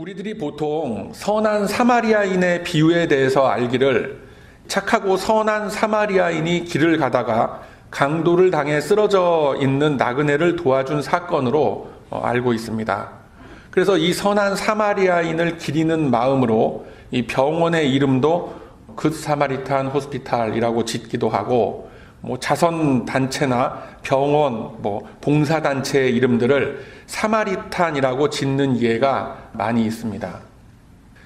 우리들이 보통 선한 사마리아인의 비유에 대해서 알기를 착하고 선한 사마리아인이 길을 가다가 강도를 당해 쓰러져 있는 나그네를 도와준 사건으로 알고 있습니다. 그래서 이 선한 사마리아인을 기리는 마음으로 이 병원의 이름도 굿 사마리탄 호스피탈이라고 짓기도 하고, 자선 단체나 병원, 봉사 단체의 이름들을 사마리탄이라고 짓는 예가 많이 있습니다.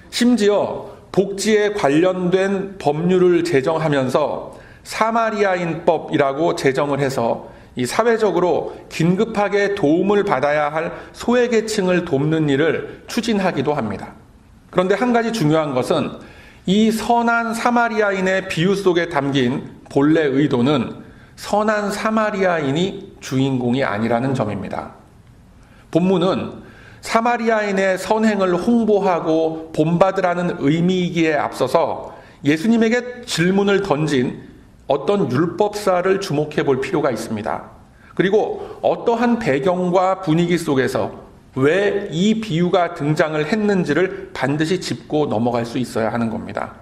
심지어 복지에 관련된 법률을 제정하면서 사마리아인법이라고 제정을 해서 이 사회적으로 긴급하게 도움을 받아야 할 소외계층을 돕는 일을 추진하기도 합니다. 그런데 한 가지 중요한 것은 이 선한 사마리아인의 비유 속에 담긴 본래 의도는 선한 사마리아인이 주인공이 아니라는 점입니다. 본문은 사마리아인의 선행을 홍보하고 본받으라는 의미이기에 앞서서 예수님에게 질문을 던진 어떤 율법사를 주목해 볼 필요가 있습니다. 그리고 어떠한 배경과 분위기 속에서 왜 이 비유가 등장을 했는지를 반드시 짚고 넘어갈 수 있어야 하는 겁니다.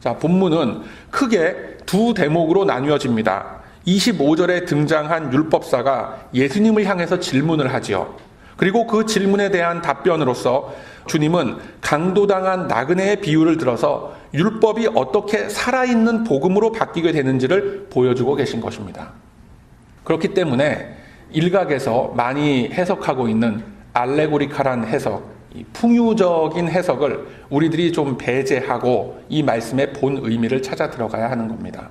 자, 본문은 크게 두 대목으로 나뉘어집니다. 25절에 등장한 율법사가 예수님을 향해서 질문을 하지요. 그리고 그 질문에 대한 답변으로서 주님은 강도당한 나그네의 비유를 들어서 율법이 어떻게 살아있는 복음으로 바뀌게 되는지를 보여주고 계신 것입니다. 그렇기 때문에 일각에서 많이 해석하고 있는 알레고리칼한 해석, 풍유적인 해석을 우리들이 좀 배제하고 이 말씀의 본 의미를 찾아 들어가야 하는 겁니다.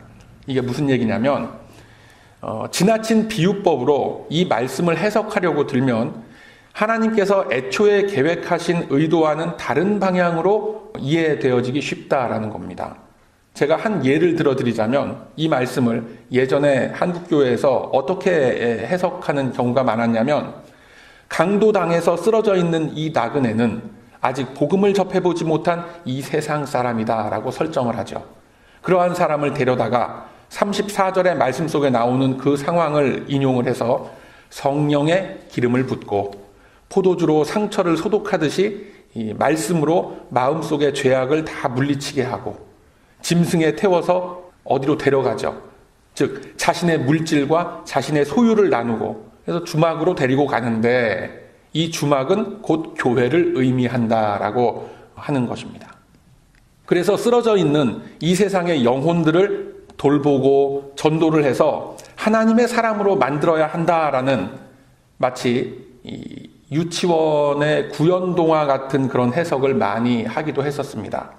이게 무슨 얘기냐면 지나친 비유법으로 이 말씀을 해석하려고 들면 하나님께서 애초에 계획하신 의도와는 다른 방향으로 이해되어지기 쉽다라는 겁니다. 제가 한 예를 들어드리자면 이 말씀을 예전에 한국교회에서 어떻게 해석하는 경우가 많았냐면, 강도당해서 쓰러져 있는 이 나그네는 아직 복음을 접해보지 못한 이 세상 사람이다라고 설정을 하죠. 그러한 사람을 데려다가 34절의 말씀 속에 나오는 그 상황을 인용을 해서 성령의 기름을 붓고 포도주로 상처를 소독하듯이 이 말씀으로 마음속의 죄악을 다 물리치게 하고 짐승에 태워서 어디로 데려가죠. 즉 자신의 물질과 자신의 소유를 나누고 그래서 주막으로 데리고 가는데, 이 주막은 곧 교회를 의미한다라고 하는 것입니다. 그래서 쓰러져 있는 이 세상의 영혼들을 돌보고 전도를 해서 하나님의 사람으로 만들어야 한다라는, 마치 유치원의 구연동화 같은 그런 해석을 많이 하기도 했었습니다.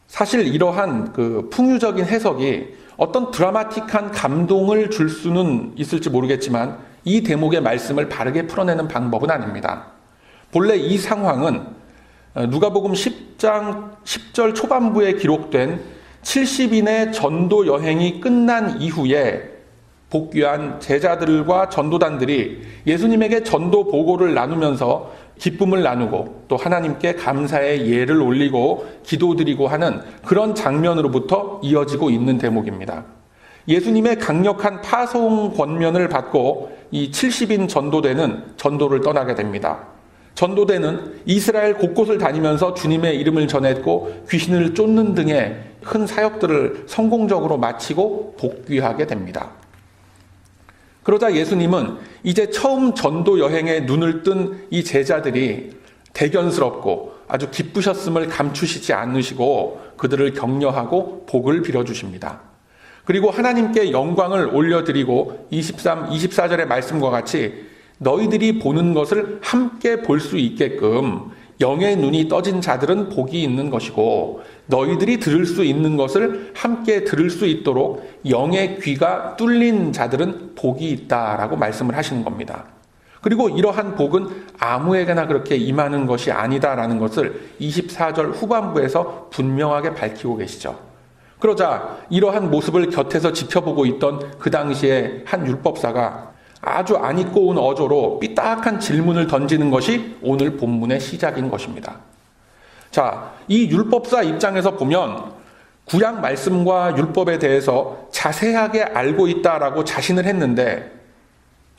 사실 이러한 풍유적인 해석이 어떤 드라마틱한 감동을 줄 수는 있을지 모르겠지만 이 대목의 말씀을 바르게 풀어내는 방법은 아닙니다. 본래 이 상황은 누가복음 10장 10절 초반부에 기록된 70인의 전도 여행이 끝난 이후에 복귀한 제자들과 전도단들이 예수님에게 전도 보고를 나누면서 기쁨을 나누고 또 하나님께 감사의 예를 올리고 기도드리고 하는 그런 장면으로부터 이어지고 있는 대목입니다. 예수님의 강력한 파송 권면을 받고 이 70인 전도대는 전도를 떠나게 됩니다. 전도대는 이스라엘 곳곳을 다니면서 주님의 이름을 전했고 귀신을 쫓는 등의 큰 사역들을 성공적으로 마치고 복귀하게 됩니다. 그러자 예수님은 이제 처음 전도 여행에 눈을 뜬 이 제자들이 대견스럽고 아주 기쁘셨음을 감추시지 않으시고 그들을 격려하고 복을 빌어주십니다. 그리고 하나님께 영광을 올려드리고 23, 24절의 말씀과 같이 너희들이 보는 것을 함께 볼 수 있게끔 영의 눈이 떠진 자들은 복이 있는 것이고 너희들이 들을 수 있는 것을 함께 들을 수 있도록 영의 귀가 뚫린 자들은 복이 있다라고 말씀을 하시는 겁니다. 그리고 이러한 복은 아무에게나 그렇게 임하는 것이 아니다라는 것을 24절 후반부에서 분명하게 밝히고 계시죠. 그러자 이러한 모습을 곁에서 지켜보고 있던 그 당시에 한 율법사가 아주 안 입고 온 어조로 삐딱한 질문을 던지는 것이 오늘 본문의 시작인 것입니다. 자, 이 율법사 입장에서 보면 구약 말씀과 율법에 대해서 자세하게 알고 있다라고 자신을 했는데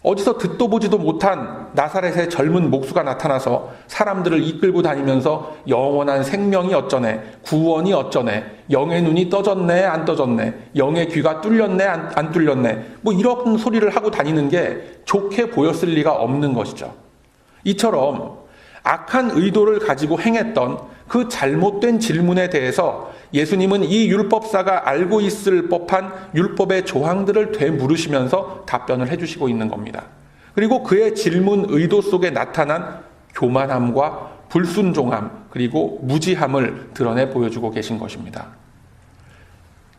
어디서 듣도 보지도 못한 나사렛의 젊은 목수가 나타나서 사람들을 이끌고 다니면서 영원한 생명이 어쩌네, 구원이 어쩌네, 영의 눈이 떠졌네, 안 떠졌네, 영의 귀가 뚫렸네, 안 뚫렸네, 뭐 이런 소리를 하고 다니는 게 좋게 보였을 리가 없는 것이죠. 이처럼 악한 의도를 가지고 행했던 그 잘못된 질문에 대해서 예수님은 이 율법사가 알고 있을 법한 율법의 조항들을 되물으시면서 답변을 해주시고 있는 겁니다. 그리고 그의 질문 의도 속에 나타난 교만함과 불순종함 그리고 무지함을 드러내 보여주고 계신 것입니다.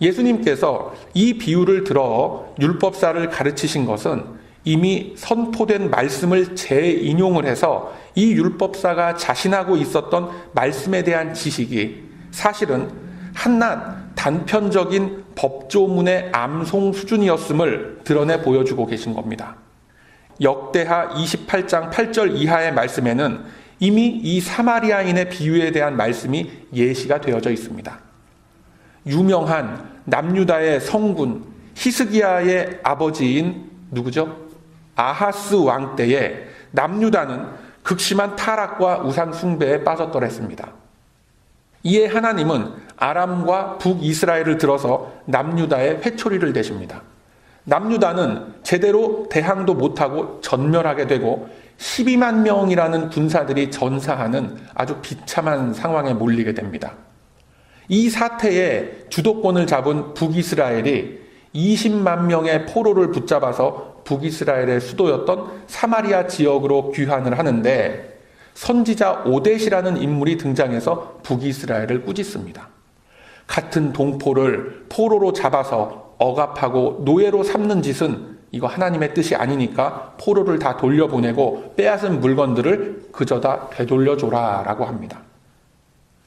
예수님께서 이 비유를 들어 율법사를 가르치신 것은 이미 선포된 말씀을 재인용을 해서 이 율법사가 자신하고 있었던 말씀에 대한 지식이 사실은 한낱 단편적인 법조문의 암송 수준이었음을 드러내 보여주고 계신 겁니다. 역대하 28장 8절 이하의 말씀에는 이미 이 사마리아인의 비유에 대한 말씀이 예시가 되어져 있습니다. 유명한 남유다의 성군 히스기야의 아버지인 누구죠? 아하스 왕 때에 남유다는 극심한 타락과 우상 숭배에 빠졌더랬습니다. 이에 하나님은 아람과 북이스라엘을 들어서 남유다의 회초리를 대십니다. 남유다는 제대로 대항도 못하고 전멸하게 되고 12만 명이라는 군사들이 전사하는 아주 비참한 상황에 몰리게 됩니다. 이 사태에 주도권을 잡은 북이스라엘이 20만 명의 포로를 붙잡아서 북이스라엘의 수도였던 사마리아 지역으로 귀환을 하는데 선지자 오뎃이라는 인물이 등장해서 북이스라엘을 꾸짖습니다. 같은 동포를 포로로 잡아서 억압하고 노예로 삼는 짓은 이거 하나님의 뜻이 아니니까 포로를 다 돌려보내고 빼앗은 물건들을 그저 다 되돌려줘라 라고 합니다.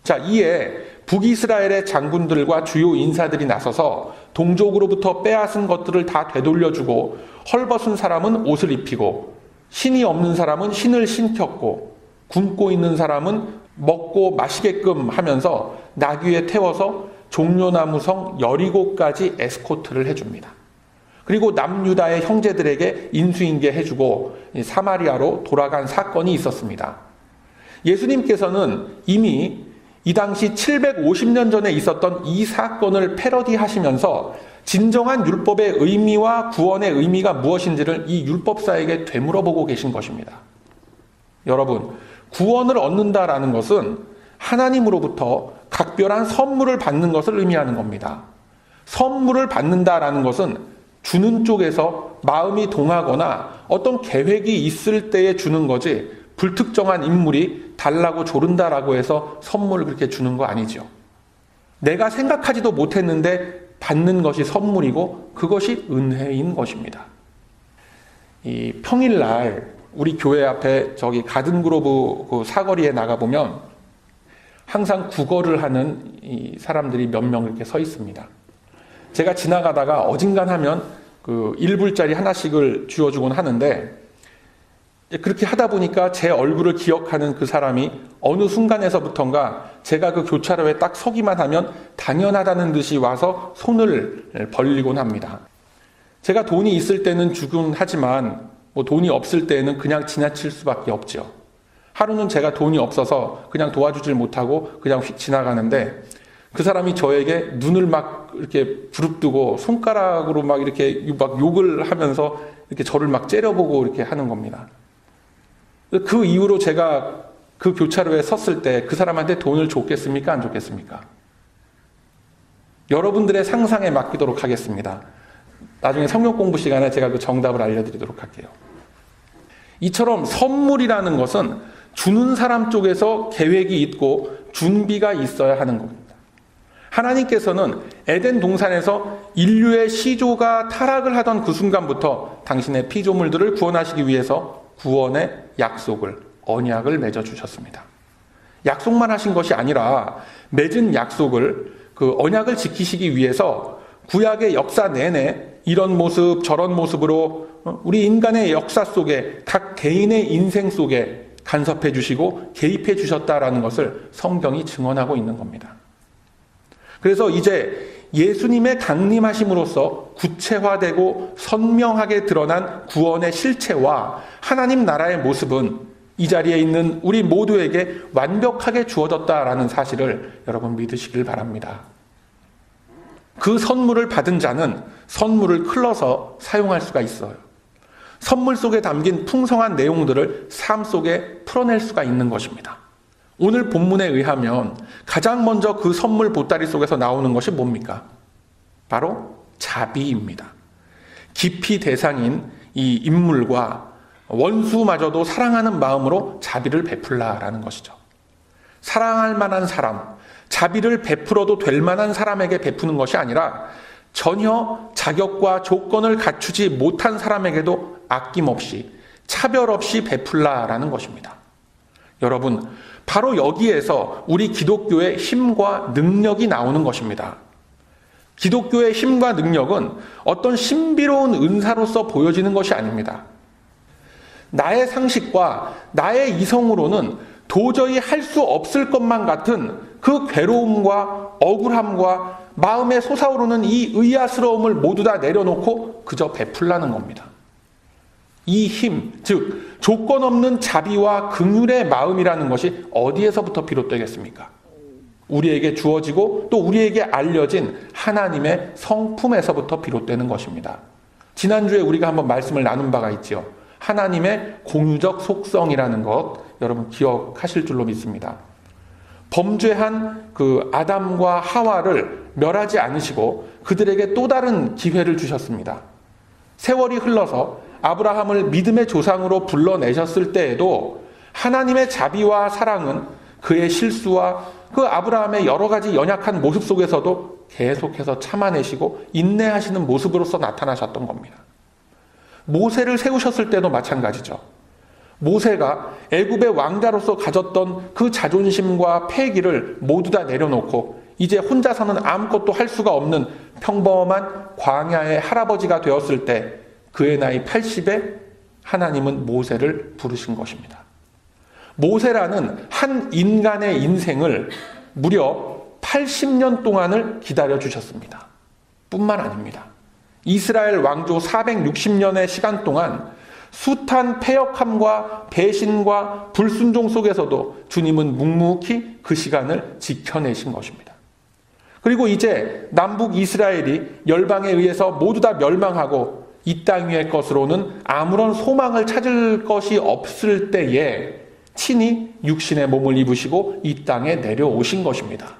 자, 이에 북이스라엘의 장군들과 주요 인사들이 나서서 동족으로부터 빼앗은 것들을 다 되돌려주고 헐벗은 사람은 옷을 입히고 신이 없는 사람은 신을 신켰고 굶고 있는 사람은 먹고 마시게끔 하면서 나귀에 태워서 종려나무성 여리고까지 에스코트를 해줍니다. 그리고 남유다의 형제들에게 인수인계 해주고 사마리아로 돌아간 사건이 있었습니다. 예수님께서는 이미 이 당시 750년 전에 있었던 이 사건을 패러디하시면서 진정한 율법의 의미와 구원의 의미가 무엇인지를 이 율법사에게 되물어보고 계신 것입니다. 여러분, 구원을 얻는다라는 것은 하나님으로부터 각별한 선물을 받는 것을 의미하는 겁니다. 선물을 받는다라는 것은 주는 쪽에서 마음이 동하거나 어떤 계획이 있을 때에 주는 거지 불특정한 인물이 달라고 조른다라고 해서 선물을 그렇게 주는 거 아니죠. 내가 생각하지도 못했는데 받는 것이 선물이고 그것이 은혜인 것입니다. 이 평일날 우리 교회 앞에 저기 가든그로브 그 사거리에 나가보면 항상 구걸을 하는 이 사람들이 몇 명 이렇게 서 있습니다. 제가 지나가다가 어진간하면 그 1불짜리 하나씩을 쥐어주곤 하는데 그렇게 하다 보니까 제 얼굴을 기억하는 그 사람이 어느 순간에서부턴가 제가 그 교차로에 딱 서기만 하면 당연하다는 듯이 와서 손을 벌리곤 합니다. 제가 돈이 있을 때는 주곤 하지만 뭐 돈이 없을 때는 그냥 지나칠 수밖에 없죠. 하루는 제가 돈이 없어서 그냥 도와주질 못하고 그냥 휙 지나가는데 그 사람이 저에게 눈을 막 이렇게 부릅뜨고 손가락으로 막 이렇게 막 욕을 하면서 이렇게 저를 막 째려보고 이렇게 하는 겁니다. 그 이후로 제가 그 교차로에 섰을 때 그 사람한테 돈을 줬겠습니까? 안 줬겠습니까? 여러분들의 상상에 맡기도록 하겠습니다. 나중에 성경 공부 시간에 제가 그 정답을 알려드리도록 할게요. 이처럼 선물이라는 것은 주는 사람 쪽에서 계획이 있고 준비가 있어야 하는 겁니다. 하나님께서는 에덴 동산에서 인류의 시조가 타락을 하던 그 순간부터 당신의 피조물들을 구원하시기 위해서 구원의 약속을, 언약을 맺어주셨습니다. 약속만 하신 것이 아니라 맺은 약속을, 그 언약을 지키시기 위해서 구약의 역사 내내 이런 모습 저런 모습으로 우리 인간의 역사 속에 각 개인의 인생 속에 간섭해 주시고 개입해 주셨다라는 것을 성경이 증언하고 있는 겁니다. 그래서 이제 예수님의 강림하심으로써 구체화되고 선명하게 드러난 구원의 실체와 하나님 나라의 모습은 이 자리에 있는 우리 모두에게 완벽하게 주어졌다라는 사실을 여러분 믿으시길 바랍니다. 그 선물을 받은 자는 선물을 흘러서 사용할 수가 있어요. 선물 속에 담긴 풍성한 내용들을 삶 속에 풀어낼 수가 있는 것입니다. 오늘 본문에 의하면 가장 먼저 그 선물 보따리 속에서 나오는 것이 뭡니까? 바로 자비입니다. 기피 대상인 이 인물과 원수마저도 사랑하는 마음으로 자비를 베풀라라는 것이죠. 사랑할 만한 사람, 자비를 베풀어도 될 만한 사람에게 베푸는 것이 아니라 전혀 자격과 조건을 갖추지 못한 사람에게도 아낌없이 차별 없이 베풀라라는 것입니다. 여러분, 바로 여기에서 우리 기독교의 힘과 능력이 나오는 것입니다. 기독교의 힘과 능력은 어떤 신비로운 은사로서 보여지는 것이 아닙니다. 나의 상식과 나의 이성으로는 도저히 할 수 없을 것만 같은 그 괴로움과 억울함과 마음에 솟아오르는 이 의아스러움을 모두 다 내려놓고 그저 베풀라는 겁니다. 이 힘, 즉 조건 없는 자비와 긍휼의 마음이라는 것이 어디에서부터 비롯되겠습니까? 우리에게 주어지고 또 우리에게 알려진 하나님의 성품에서부터 비롯되는 것입니다. 지난주에 우리가 한번 말씀을 나눈 바가 있죠. 하나님의 공유적 속성이라는 것 여러분 기억하실 줄로 믿습니다. 범죄한 그 아담과 하와를 멸하지 않으시고 그들에게 또 다른 기회를 주셨습니다. 세월이 흘러서 아브라함을 믿음의 조상으로 불러내셨을 때에도 하나님의 자비와 사랑은 그의 실수와 그 아브라함의 여러 가지 연약한 모습 속에서도 계속해서 참아내시고 인내하시는 모습으로서 나타나셨던 겁니다. 모세를 세우셨을 때도 마찬가지죠. 모세가 애굽의 왕자로서 가졌던 그 자존심과 패기를 모두 다 내려놓고 이제 혼자서는 아무것도 할 수가 없는 평범한 광야의 할아버지가 되었을 때 그의 나이 80에 하나님은 모세를 부르신 것입니다. 모세라는 한 인간의 인생을 무려 80년 동안을 기다려 주셨습니다. 뿐만 아닙니다. 이스라엘 왕조 460년의 시간 동안 숱한 패역함과 배신과 불순종 속에서도 주님은 묵묵히 그 시간을 지켜내신 것입니다. 그리고 이제 남북 이스라엘이 열방에 의해서 모두 다 멸망하고 이 땅 위의 것으로는 아무런 소망을 찾을 것이 없을 때에 친히 육신의 몸을 입으시고 이 땅에 내려오신 것입니다.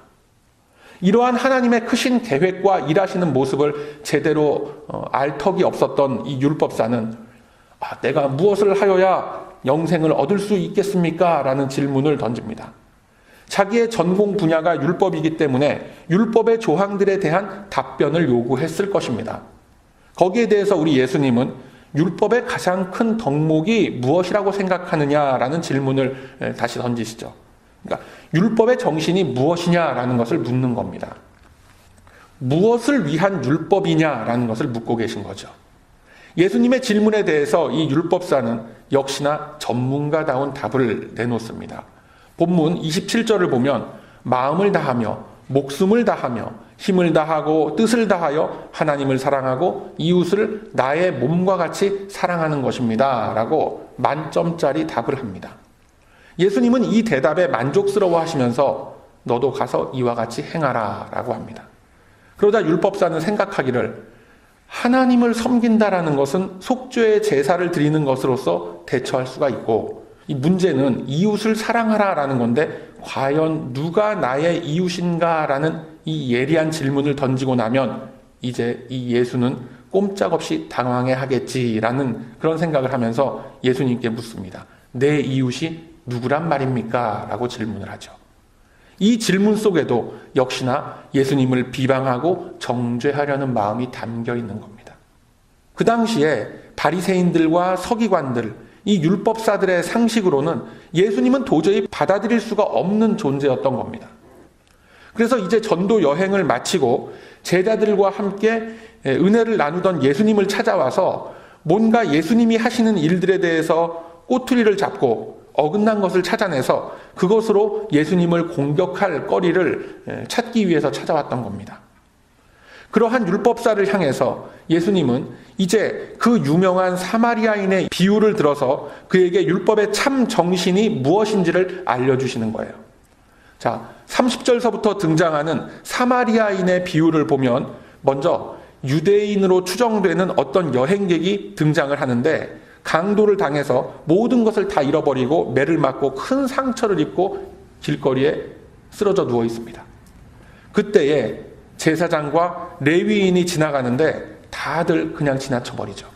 이러한 하나님의 크신 계획과 일하시는 모습을 제대로 알 턱이 없었던 이 율법사는 내가 무엇을 하여야 영생을 얻을 수 있겠습니까? 라는 질문을 던집니다. 자기의 전공 분야가 율법이기 때문에 율법의 조항들에 대한 답변을 요구했을 것입니다. 거기에 대해서 우리 예수님은 율법의 가장 큰 덕목이 무엇이라고 생각하느냐라는 질문을 다시 던지시죠. 그러니까 율법의 정신이 무엇이냐라는 것을 묻는 겁니다. 무엇을 위한 율법이냐라는 것을 묻고 계신 거죠. 예수님의 질문에 대해서 이 율법사는 역시나 전문가다운 답을 내놓습니다. 본문 27절을 보면 마음을 다하며 목숨을 다하며 힘을 다하고 뜻을 다하여 하나님을 사랑하고 이웃을 나의 몸과 같이 사랑하는 것입니다. 라고 만점짜리 답을 합니다. 예수님은 이 대답에 만족스러워 하시면서 너도 가서 이와 같이 행하라 라고 합니다. 그러자 율법사는 생각하기를 하나님을 섬긴다라는 것은 속죄의 제사를 드리는 것으로서 대처할 수가 있고 이 문제는 이웃을 사랑하라라는 건데 과연 누가 나의 이웃인가라는 이 예리한 질문을 던지고 나면 이제 이 예수는 꼼짝없이 당황해 하겠지라는 그런 생각을 하면서 예수님께 묻습니다. 내 이웃이 누구란 말입니까? 라고 질문을 하죠. 이 질문 속에도 역시나 예수님을 비방하고 정죄하려는 마음이 담겨 있는 겁니다. 그 당시에 바리새인들과 서기관들, 이 율법사들의 상식으로는 예수님은 도저히 받아들일 수가 없는 존재였던 겁니다. 그래서 이제 전도 여행을 마치고 제자들과 함께 은혜를 나누던 예수님을 찾아와서 뭔가 예수님이 하시는 일들에 대해서 꼬투리를 잡고 어긋난 것을 찾아내서 그것으로 예수님을 공격할 거리를 찾기 위해서 찾아왔던 겁니다. 그러한 율법사를 향해서 예수님은 이제 그 유명한 사마리아인의 비유를 들어서 그에게 율법의 참 정신이 무엇인지를 알려주시는 거예요. 자, 30절서부터 등장하는 사마리아인의 비유를 보면 먼저 유대인으로 추정되는 어떤 여행객이 등장을 하는데 강도를 당해서 모든 것을 다 잃어버리고 매를 맞고 큰 상처를 입고 길거리에 쓰러져 누워 있습니다. 그때에 제사장과 레위인이 지나가는데 다들 그냥 지나쳐버리죠.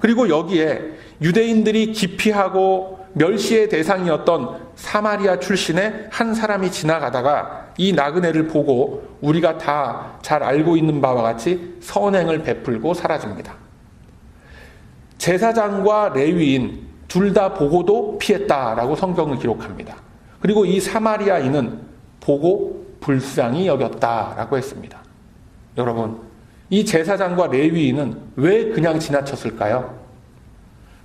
그리고 여기에 유대인들이 기피하고 멸시의 대상이었던 사마리아 출신의 한 사람이 지나가다가 이 나그네를 보고 우리가 다 잘 알고 있는 바와 같이 선행을 베풀고 사라집니다. 제사장과 레위인 둘 다 보고도 피했다라고 성경을 기록합니다. 그리고 이 사마리아인은 보고 불쌍히 여겼다라고 했습니다. 여러분, 이 제사장과 레위인은 왜 그냥 지나쳤을까요?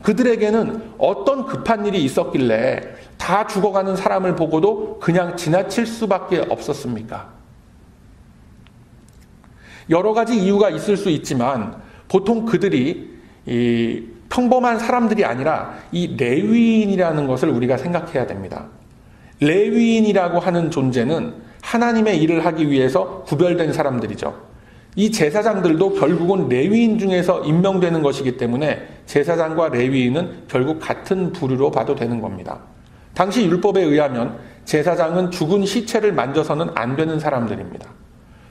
그들에게는 어떤 급한 일이 있었길래 다 죽어가는 사람을 보고도 그냥 지나칠 수밖에 없었습니까? 여러 가지 이유가 있을 수 있지만 보통 그들이 이 평범한 사람들이 아니라 이 레위인이라는 것을 우리가 생각해야 됩니다. 레위인이라고 하는 존재는 하나님의 일을 하기 위해서 구별된 사람들이죠. 이 제사장들도 결국은 레위인 중에서 임명되는 것이기 때문에 제사장과 레위인은 결국 같은 부류로 봐도 되는 겁니다. 당시 율법에 의하면 제사장은 죽은 시체를 만져서는 안 되는 사람들입니다.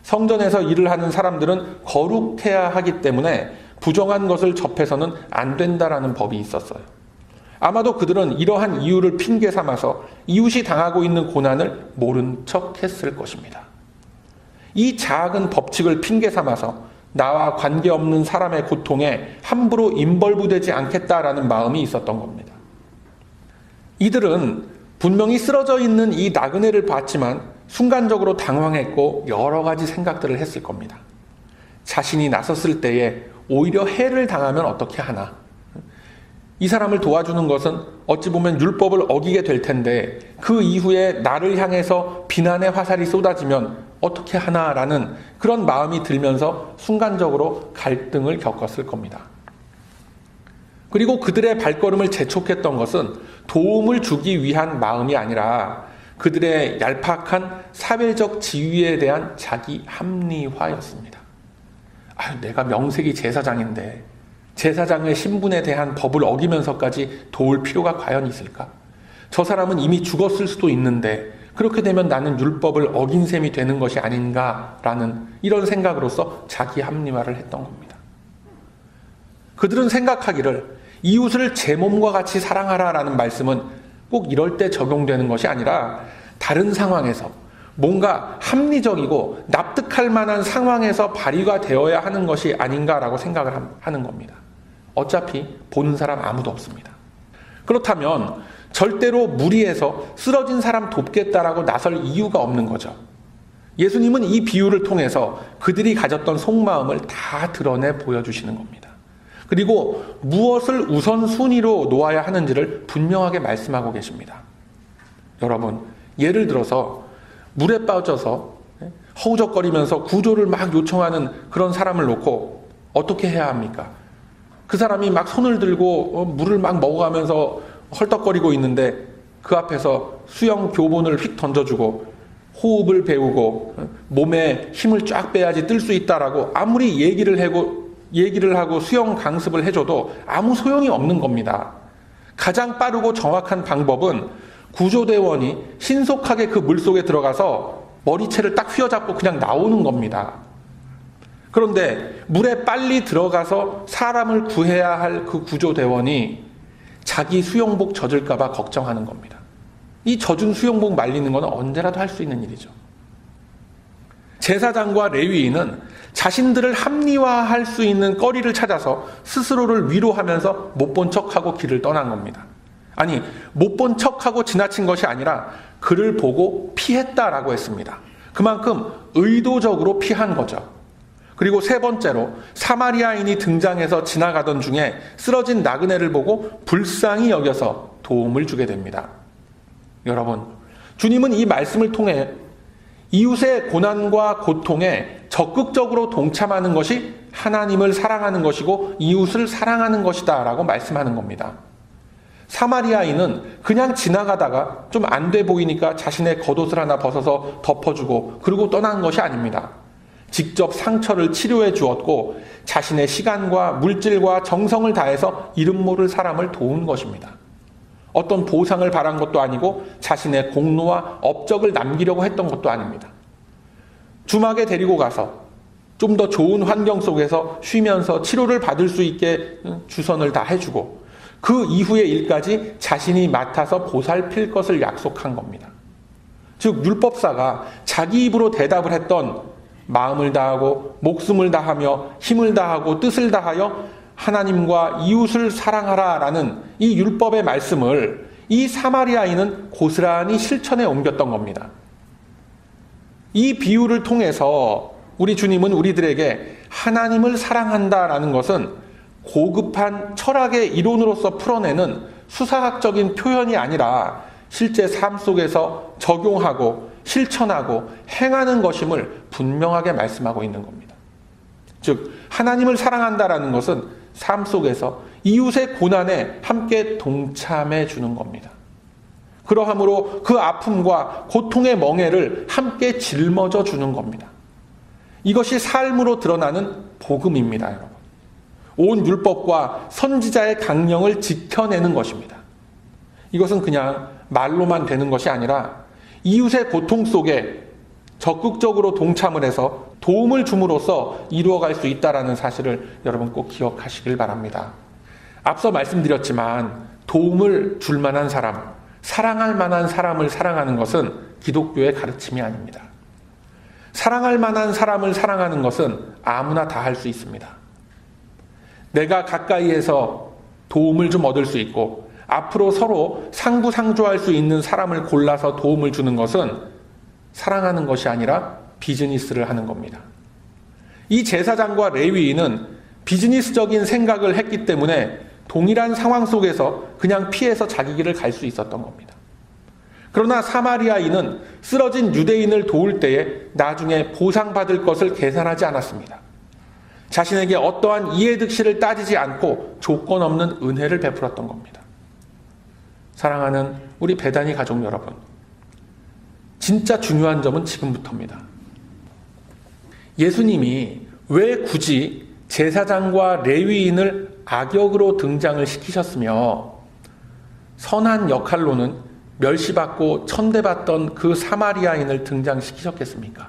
성전에서 일을 하는 사람들은 거룩해야 하기 때문에 부정한 것을 접해서는 안 된다라는 법이 있었어요. 아마도 그들은 이러한 이유를 핑계 삼아서 이웃이 당하고 있는 고난을 모른 척 했을 것입니다. 이 작은 법칙을 핑계 삼아서 나와 관계없는 사람의 고통에 함부로 임벌부되지 않겠다라는 마음이 있었던 겁니다. 이들은 분명히 쓰러져 있는 이 나그네를 봤지만 순간적으로 당황했고 여러 가지 생각들을 했을 겁니다. 자신이 나섰을 때에 오히려 해를 당하면 어떻게 하나? 이 사람을 도와주는 것은 어찌 보면 율법을 어기게 될 텐데 그 이후에 나를 향해서 비난의 화살이 쏟아지면 어떻게 하나라는 그런 마음이 들면서 순간적으로 갈등을 겪었을 겁니다. 그리고 그들의 발걸음을 재촉했던 것은 도움을 주기 위한 마음이 아니라 그들의 얄팍한 사회적 지위에 대한 자기 합리화였습니다. 내가 명색이 제사장인데 제사장의 신분에 대한 법을 어기면서까지 도울 필요가 과연 있을까? 저 사람은 이미 죽었을 수도 있는데 그렇게 되면 나는 율법을 어긴 셈이 되는 것이 아닌가라는 이런 생각으로서 자기 합리화를 했던 겁니다. 그들은 생각하기를 이웃을 제 몸과 같이 사랑하라라는 말씀은 꼭 이럴 때 적용되는 것이 아니라 다른 상황에서 뭔가 합리적이고 납득할 만한 상황에서 발휘가 되어야 하는 것이 아닌가라고 생각을 하는 겁니다. 어차피 보는 사람 아무도 없습니다. 그렇다면 절대로 무리해서 쓰러진 사람 돕겠다라고 나설 이유가 없는 거죠. 예수님은 이 비유를 통해서 그들이 가졌던 속마음을 다 드러내 보여주시는 겁니다. 그리고 무엇을 우선순위로 놓아야 하는지를 분명하게 말씀하고 계십니다. 여러분, 예를 들어서 물에 빠져서 허우적거리면서 구조를 막 요청하는 그런 사람을 놓고 어떻게 해야 합니까? 그 사람이 막 손을 들고 물을 막 먹어가면서 헐떡거리고 있는데 그 앞에서 수영 교본을 휙 던져주고 호흡을 배우고 몸에 힘을 쫙 빼야지 뜰 수 있다라고 아무리 얘기를 하고 수영 강습을 해줘도 아무 소용이 없는 겁니다. 가장 빠르고 정확한 방법은 구조대원이 신속하게 그 물속에 들어가서 머리채를 딱 휘어잡고 그냥 나오는 겁니다. 그런데 물에 빨리 들어가서 사람을 구해야 할 그 구조대원이 자기 수영복 젖을까 봐 걱정하는 겁니다. 이 젖은 수영복 말리는 건 언제라도 할 수 있는 일이죠. 제사장과 레위인은 자신들을 합리화할 수 있는 거리를 찾아서 스스로를 위로하면서 못 본 척하고 길을 떠난 겁니다. 아니, 못 본 척하고 지나친 것이 아니라 그를 보고 피했다라고 했습니다. 그만큼 의도적으로 피한 거죠. 그리고 세 번째로 사마리아인이 등장해서 지나가던 중에 쓰러진 나그네를 보고 불쌍히 여겨서 도움을 주게 됩니다. 여러분, 주님은 이 말씀을 통해 이웃의 고난과 고통에 적극적으로 동참하는 것이 하나님을 사랑하는 것이고 이웃을 사랑하는 것이다 라고 말씀하는 겁니다. 사마리아인은 그냥 지나가다가 좀 안 돼 보이니까 자신의 겉옷을 하나 벗어서 덮어주고 그러고 떠난 것이 아닙니다. 직접 상처를 치료해 주었고 자신의 시간과 물질과 정성을 다해서 이름 모를 사람을 도운 것입니다. 어떤 보상을 바란 것도 아니고 자신의 공로와 업적을 남기려고 했던 것도 아닙니다. 주막에 데리고 가서 좀 더 좋은 환경 속에서 쉬면서 치료를 받을 수 있게 주선을 다 해주고 그 이후의 일까지 자신이 맡아서 보살필 것을 약속한 겁니다. 즉 율법사가 자기 입으로 대답을 했던 마음을 다하고 목숨을 다하며 힘을 다하고 뜻을 다하여 하나님과 이웃을 사랑하라 라는 이 율법의 말씀을 이 사마리아인은 고스란히 실천에 옮겼던 겁니다. 이 비유를 통해서 우리 주님은 우리들에게 하나님을 사랑한다라는 것은 고급한 철학의 이론으로서 풀어내는 수사학적인 표현이 아니라 실제 삶 속에서 적용하고 실천하고 행하는 것임을 분명하게 말씀하고 있는 겁니다. 즉 하나님을 사랑한다라는 것은 삶 속에서 이웃의 고난에 함께 동참해 주는 겁니다. 그러함으로 그 아픔과 고통의 멍에를 함께 짊어져 주는 겁니다. 이것이 삶으로 드러나는 복음입니다, 여러분. 온 율법과 선지자의 강령을 지켜내는 것입니다. 이것은 그냥 말로만 되는 것이 아니라 이웃의 고통 속에 적극적으로 동참을 해서 도움을 줌으로써 이루어갈 수 있다는 사실을 여러분 꼭 기억하시길 바랍니다. 앞서 말씀드렸지만 도움을 줄 만한 사람, 사랑할 만한 사람을 사랑하는 것은 기독교의 가르침이 아닙니다. 사랑할 만한 사람을 사랑하는 것은 아무나 다 할 수 있습니다. 내가 가까이에서 도움을 좀 얻을 수 있고 앞으로 서로 상부상조할 수 있는 사람을 골라서 도움을 주는 것은 사랑하는 것이 아니라 비즈니스를 하는 겁니다. 이 제사장과 레위인은 비즈니스적인 생각을 했기 때문에 동일한 상황 속에서 그냥 피해서 자기 길을 갈 수 있었던 겁니다. 그러나 사마리아인은 쓰러진 유대인을 도울 때에 나중에 보상받을 것을 계산하지 않았습니다. 자신에게 어떠한 이해득실을 따지지 않고 조건 없는 은혜를 베풀었던 겁니다. 사랑하는 우리 베다니 가족 여러분, 진짜 중요한 점은 지금부터입니다. 예수님이 왜 굳이 제사장과 레위인을 악역으로 등장을 시키셨으며 선한 역할로는 멸시받고 천대받던 그 사마리아인을 등장시키셨겠습니까?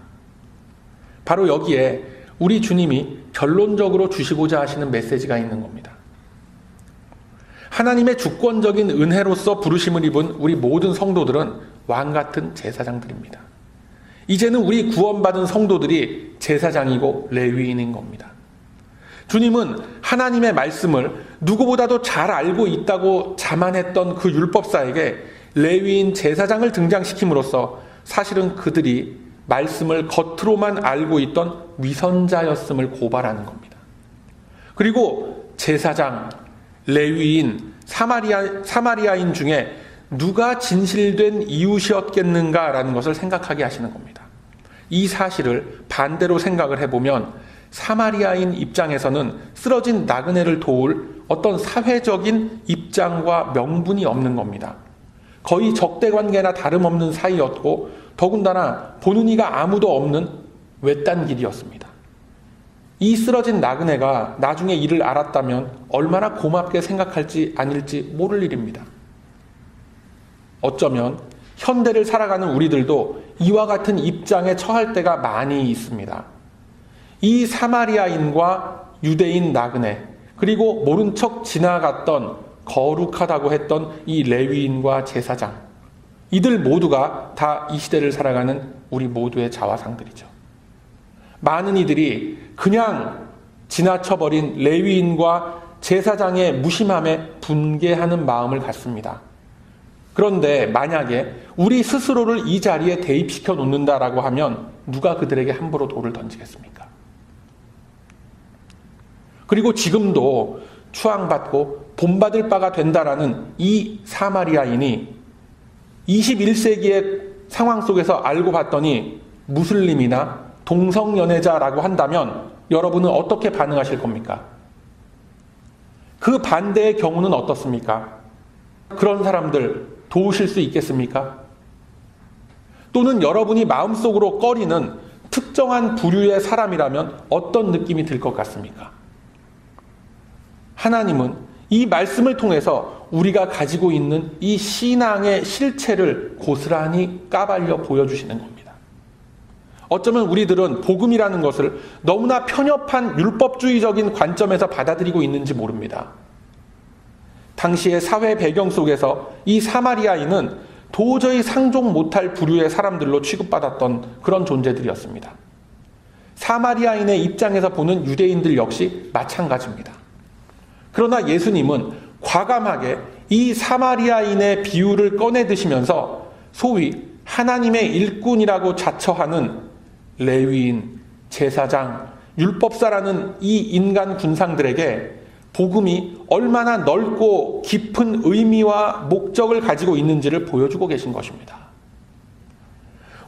바로 여기에 우리 주님이 결론적으로 주시고자 하시는 메시지가 있는 겁니다. 하나님의 주권적인 은혜로서 부르심을 입은 우리 모든 성도들은 왕같은 제사장들입니다. 이제는 우리 구원받은 성도들이 제사장이고 레위인인 겁니다. 주님은 하나님의 말씀을 누구보다도 잘 알고 있다고 자만했던 그 율법사에게 레위인 제사장을 등장시킴으로써 사실은 그들이 말씀을 겉으로만 알고 있던 위선자였음을 고발하는 겁니다. 그리고 제사장, 레위인, 사마리아인 중에 누가 진실된 이웃이었겠는가라는 것을 생각하게 하시는 겁니다. 이 사실을 반대로 생각을 해보면 사마리아인 입장에서는 쓰러진 나그네를 도울 어떤 사회적인 입장과 명분이 없는 겁니다. 거의 적대관계나 다름없는 사이였고 더군다나 보는 이가 아무도 없는 외딴 길이었습니다. 이 쓰러진 나그네가 나중에 이를 알았다면 얼마나 고맙게 생각할지 아닐지 모를 일입니다. 어쩌면 현대를 살아가는 우리들도 이와 같은 입장에 처할 때가 많이 있습니다. 이 사마리아인과 유대인 나그네, 그리고 모른 척 지나갔던 거룩하다고 했던 이 레위인과 제사장, 이들 모두가 다 이 시대를 살아가는 우리 모두의 자화상들이죠. 많은 이들이 그냥 지나쳐버린 레위인과 제사장의 무심함에 분개하는 마음을 갖습니다. 그런데 만약에 우리 스스로를 이 자리에 대입시켜 놓는다라고 하면 누가 그들에게 함부로 돌을 던지겠습니까? 그리고 지금도 추앙받고 본받을 바가 된다라는 이 사마리아인이 21세기의 상황 속에서 알고 봤더니 무슬림이나 동성연애자라고 한다면 여러분은 어떻게 반응하실 겁니까? 그 반대의 경우는 어떻습니까? 그런 사람들 도우실 수 있겠습니까? 또는 여러분이 마음속으로 꺼리는 특정한 부류의 사람이라면 어떤 느낌이 들 것 같습니까? 하나님은 이 말씀을 통해서 우리가 가지고 있는 이 신앙의 실체를 고스란히 까발려 보여주시는 겁니다. 어쩌면 우리들은 복음이라는 것을 너무나 편협한 율법주의적인 관점에서 받아들이고 있는지 모릅니다. 당시의 사회 배경 속에서 이 사마리아인은 도저히 상종 못할 부류의 사람들로 취급받았던 그런 존재들이었습니다. 사마리아인의 입장에서 보는 유대인들 역시 마찬가지입니다. 그러나 예수님은 과감하게 이 사마리아인의 비유를 꺼내 드시면서 소위 하나님의 일꾼이라고 자처하는 레위인, 제사장, 율법사라는 이 인간 군상들에게 복음이 얼마나 넓고 깊은 의미와 목적을 가지고 있는지를 보여주고 계신 것입니다.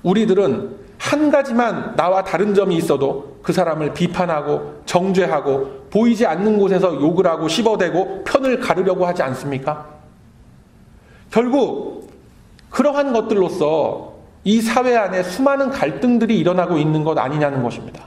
우리들은 한 가지만 나와 다른 점이 있어도 그 사람을 비판하고 정죄하고 보이지 않는 곳에서 욕을 하고 씹어대고 편을 가르려고 하지 않습니까? 결국 그러한 것들로서 이 사회 안에 수많은 갈등들이 일어나고 있는 것 아니냐는 것입니다.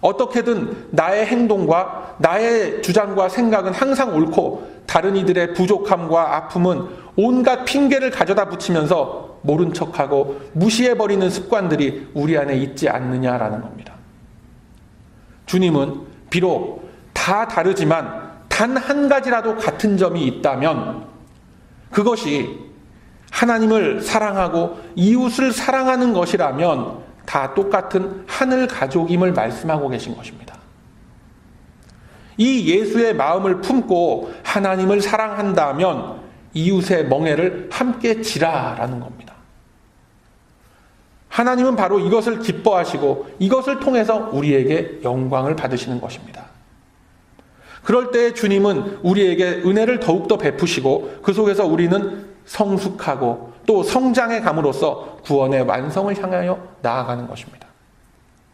어떻게든 나의 행동과 나의 주장과 생각은 항상 옳고 다른 이들의 부족함과 아픔은 온갖 핑계를 가져다 붙이면서 모른 척하고 무시해버리는 습관들이 우리 안에 있지 않느냐라는 겁니다. 주님은 비록 다 다르지만 단 한 가지라도 같은 점이 있다면 그것이 하나님을 사랑하고 이웃을 사랑하는 것이라면 다 똑같은 하늘 가족임을 말씀하고 계신 것입니다. 이 예수의 마음을 품고 하나님을 사랑한다면 이웃의 멍에를 함께 지라라는 겁니다. 하나님은 바로 이것을 기뻐하시고 이것을 통해서 우리에게 영광을 받으시는 것입니다. 그럴 때 주님은 우리에게 은혜를 더욱더 베푸시고 그 속에서 우리는 성숙하고 또 성장해 감으로써 구원의 완성을 향하여 나아가는 것입니다.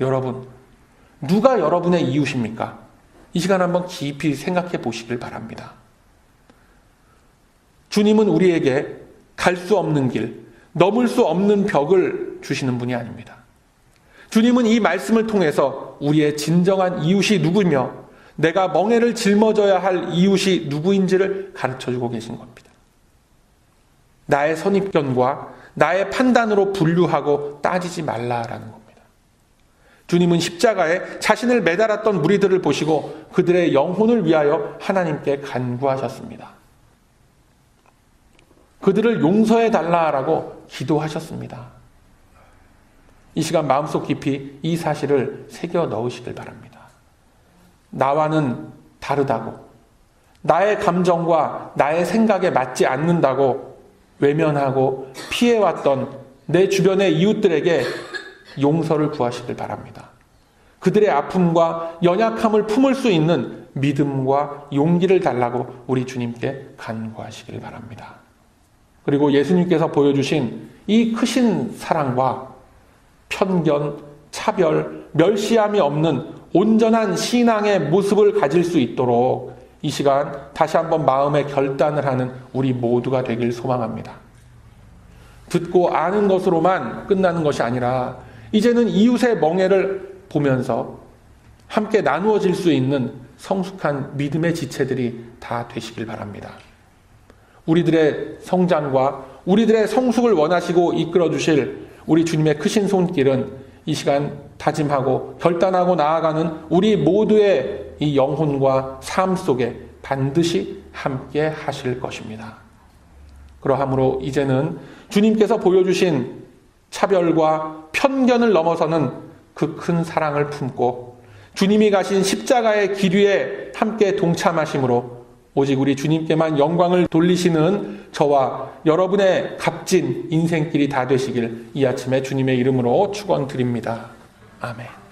여러분, 누가 여러분의 이웃입니까? 이 시간 한번 깊이 생각해 보시길 바랍니다. 주님은 우리에게 갈 수 없는 길, 넘을 수 없는 벽을 주시는 분이 아닙니다. 주님은 이 말씀을 통해서 우리의 진정한 이웃이 누구며 내가 멍에를 짊어져야 할 이웃이 누구인지를 가르쳐주고 계신 겁니다. 나의 선입견과 나의 판단으로 분류하고 따지지 말라라는 겁니다. 주님은 십자가에 자신을 매달았던 무리들을 보시고 그들의 영혼을 위하여 하나님께 간구하셨습니다. 그들을 용서해 달라라고 기도하셨습니다. 이 시간 마음속 깊이 이 사실을 새겨 넣으시길 바랍니다. 나와는 다르다고, 나의 감정과 나의 생각에 맞지 않는다고 외면하고 피해왔던 내 주변의 이웃들에게 용서를 구하시길 바랍니다. 그들의 아픔과 연약함을 품을 수 있는 믿음과 용기를 달라고 우리 주님께 간구하시길 바랍니다. 그리고 예수님께서 보여주신 이 크신 사랑과 편견, 차별, 멸시함이 없는 온전한 신앙의 모습을 가질 수 있도록 이 시간 다시 한번 마음의 결단을 하는 우리 모두가 되길 소망합니다. 듣고 아는 것으로만 끝나는 것이 아니라 이제는 이웃의 멍에를 보면서 함께 나누어질 수 있는 성숙한 믿음의 지체들이 다 되시길 바랍니다. 우리들의 성장과 우리들의 성숙을 원하시고 이끌어 주실 우리 주님의 크신 손길은 이 시간 다짐하고 결단하고 나아가는 우리 모두의 이 영혼과 삶 속에 반드시 함께 하실 것입니다. 그러함으로 이제는 주님께서 보여주신 차별과 편견을 넘어서는 그 큰 사랑을 품고 주님이 가신 십자가의 길 위에 함께 동참하심으로 오직 우리 주님께만 영광을 돌리시는 저와 여러분의 값진 인생길이 다 되시길 이 아침에 주님의 이름으로 축원드립니다. 아멘.